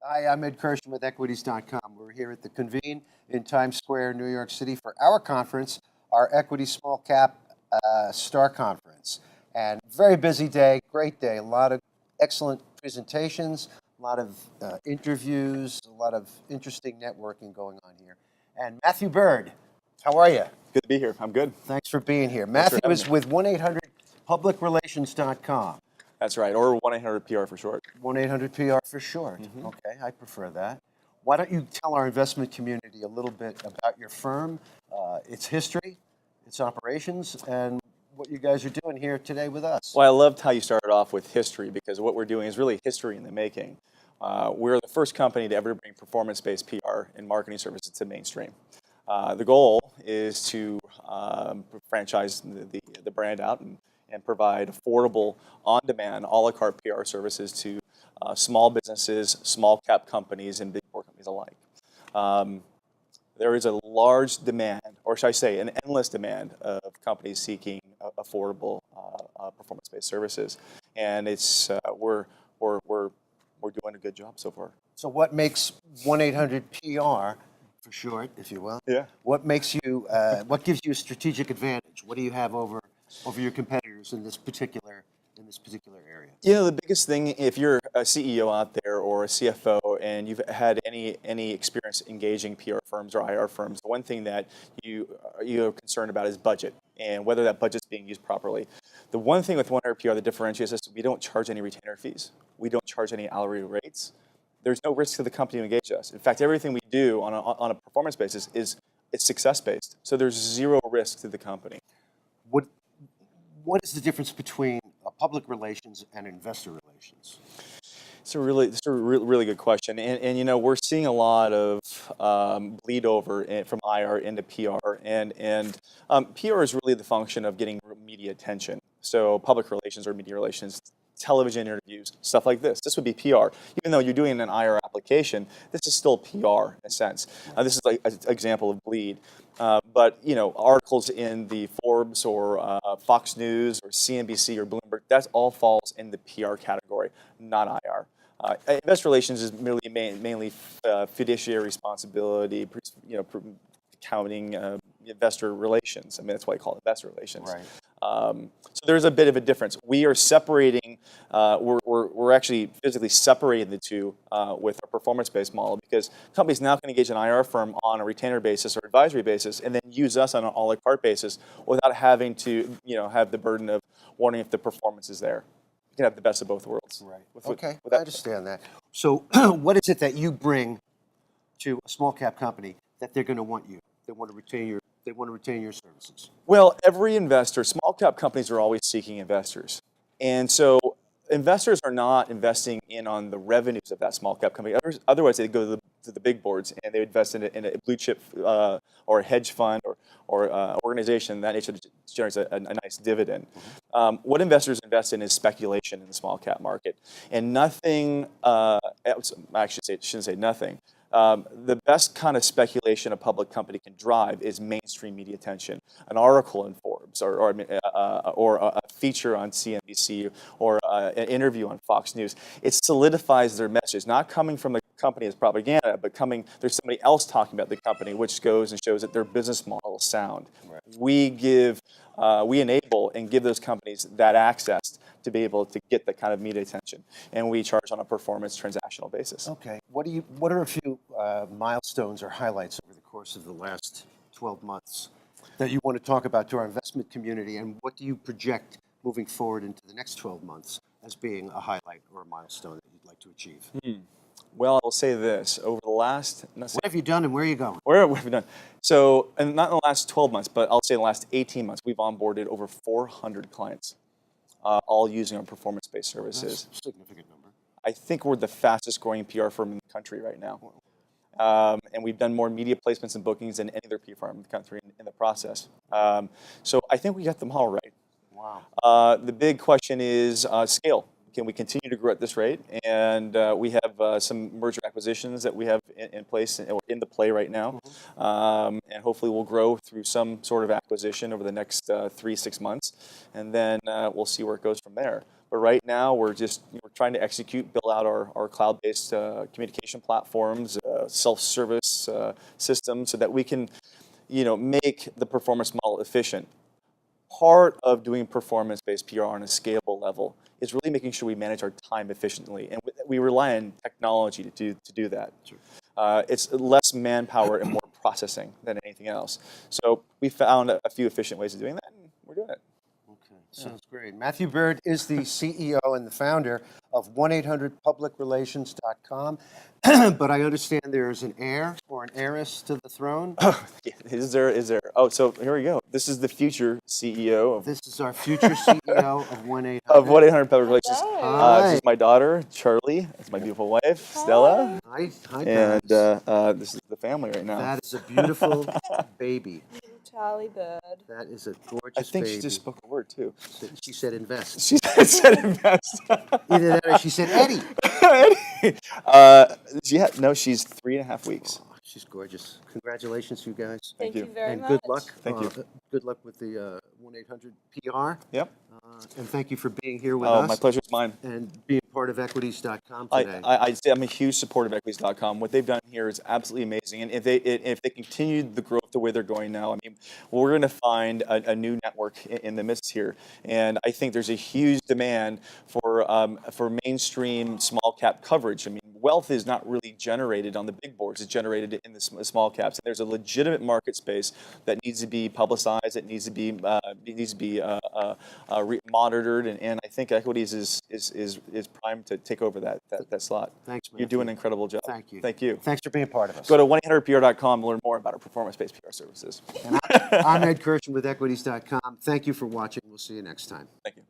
Hi, I'm Ed Kirshman with Equities.com. We're here at the Convene in Times Square, New York City for our conference, our Equity Small Cap Star Conference. And very busy day, great day, a lot of excellent presentations, a lot of interviews, a lot of interesting networking going on here. And Matthew Bird, how are you? Good to be here. I'm good. Thanks for being here. Thanks for Matthew having is me. with 1-800-publicrelations.com. That's right, or 1-800-PR for short. 1-800-PR for short. Okay, I prefer that. Why don't you tell our investment community a little bit about your firm, its history, its operations, and what you guys are doing here today with us? Well, I loved how you started off with history because what we're doing is really history in the making. We're the first company to ever bring performance-based PR and marketing services to mainstream. The goal is to franchise the brand out and provide affordable, on-demand, a la carte PR services to small businesses, small cap companies, and big four companies alike. There is a large demand, or should I say an endless demand of companies seeking affordable performance-based services. And it's, we're doing a good job so far. So what makes 1-800-PR, for short, if you will, Yeah. what makes you, what gives you a strategic advantage? What do you have over your competitors in this particular area? You know, the biggest thing, if you're a CEO out there or a CFO and you've had any experience engaging PR firms or IR firms, the one thing that you're concerned about is budget and whether that budget's being used properly. The one thing with 1-800-PR that differentiates us, we don't charge any retainer fees. We don't charge any hourly rates. There's no risk to the company to engage us. In fact, everything we do on a performance basis it's success-based. So there's zero risk to the company. What is the difference between public relations and investor relations? It's a really good question, and you know, we're seeing a lot of bleed over from IR into PR, and PR is really the function of getting media attention. So public relations or media relations, television interviews, stuff like this. This would be PR. Even though you're doing an IR application, this is still PR in a sense. This is like an example of bleed. But you know, articles in the Forbes or Fox News or CNBC or Bloomberg, that all falls in the PR category, not IR. Investor relations is mainly fiduciary responsibility, you know, accounting, investor relations. I mean, that's why I call it investor relations. Right. So there's a bit of a difference. We are separating, we're actually physically separating the two with our performance-based model because companies now can engage an IR firm on a retainer basis or advisory basis and then use us on an a la carte basis without having to, you know, have the burden of wondering if the performance is there. You can have the best of both worlds. Right. With I that. understand that. So what is it that you bring to a small cap company that they're going to want you? They want to retain your services. Well, every investor, small cap companies are always seeking investors. And so investors are not investing in on the revenues of that small cap company. Otherwise, they go to the big boards and they invest in a blue chip or a hedge fund or organization that nature generates a nice dividend. What investors invest in is speculation in the small cap market. And nothing, shouldn't say nothing. The best kind of speculation a public company can drive is mainstream media attention. An article in Forbes, or a feature on CNBC, or an interview on Fox News. It solidifies their message, not coming from the company as propaganda, but there's somebody else talking about the company, which goes and shows that their business model is sound. Right. We enable and give those companies that access to be able to get that kind of media attention, and we charge on a performance transactional basis. Okay. What are a few milestones or highlights over the course of the last 12 months that you want to talk about to our investment community, and what do you project moving forward into the next 12 months as being a highlight or a milestone that you'd like to achieve? Well, I'll say this. Over the last... What have you done and where are you going? What have we done? So, and not in the last 12 months, but I'll say in the last 18 months, we've onboarded over 400 clients, all using our performance-based services. That's a significant number. I think we're the fastest growing PR firm in the country right now. And we've done more media placements and bookings than any other PR firm in the country in the process. So I think we got them all right. Wow. The big question is scale. Can we continue to grow at this rate? And we have some merger acquisitions that we have in place or in the play right now. And hopefully we'll grow through some sort of acquisition over the next 3-6 months. And then we'll see where it goes from there. But right now, we're trying to execute, build out our cloud-based communication platforms, self-service systems, so that we can, make the performance model efficient. Part of doing performance-based PR on a scalable level is really making sure we manage our time efficiently, and we rely on technology to do that. Sure. It's less manpower and more processing than anything else. So we found a few efficient ways of doing that, and we're doing it. Okay, sounds great. Matthew Bird is the CEO and the founder of 1-800-publicrelations.com. But I understand there is an heir or an heiress to the throne. Yeah, is there? Oh, so here we go. This is the future CEO of This is our future CEO of 1-800. of 1-800 Public Relations. Hi. This is my daughter, Charlie. That's my beautiful wife, Stella. Hi, And Babs. this is the family right now. That is a beautiful baby. Charlie Bird. That is a I gorgeous think baby. she just spoke a word too. She said invest. She said invest. Either that or she said Eddie. She's 3.5 weeks. Oh, she's gorgeous. Congratulations, you guys. Thank you very And much. good luck. Thank you. Good luck with the 1-800 PR. Yep. And thank you for being here with Oh, us. my pleasure. It's mine. And being part of equities.com today. I'd say I'm a huge supporter of equities.com. What they've done here is absolutely amazing. And if they continue the growth the way they're going now, I mean, we're going to find a new network in the midst here. And I think there's a huge demand for mainstream small cap coverage. I mean, wealth is not really generated on the big boards. It's generated in the small caps. And there's a legitimate market space that needs to be publicized. It needs to be monitored. And I think equities is primed to take over that slot. Thanks, man. You're doing an incredible job. Thank you. Thank you. Thanks for being part of us. Go to 1-800-PR.com to learn more about our performance-based PR services. And I'm Ed Kirshman with equities.com. Thank you for watching. We'll see you next time. Thank you.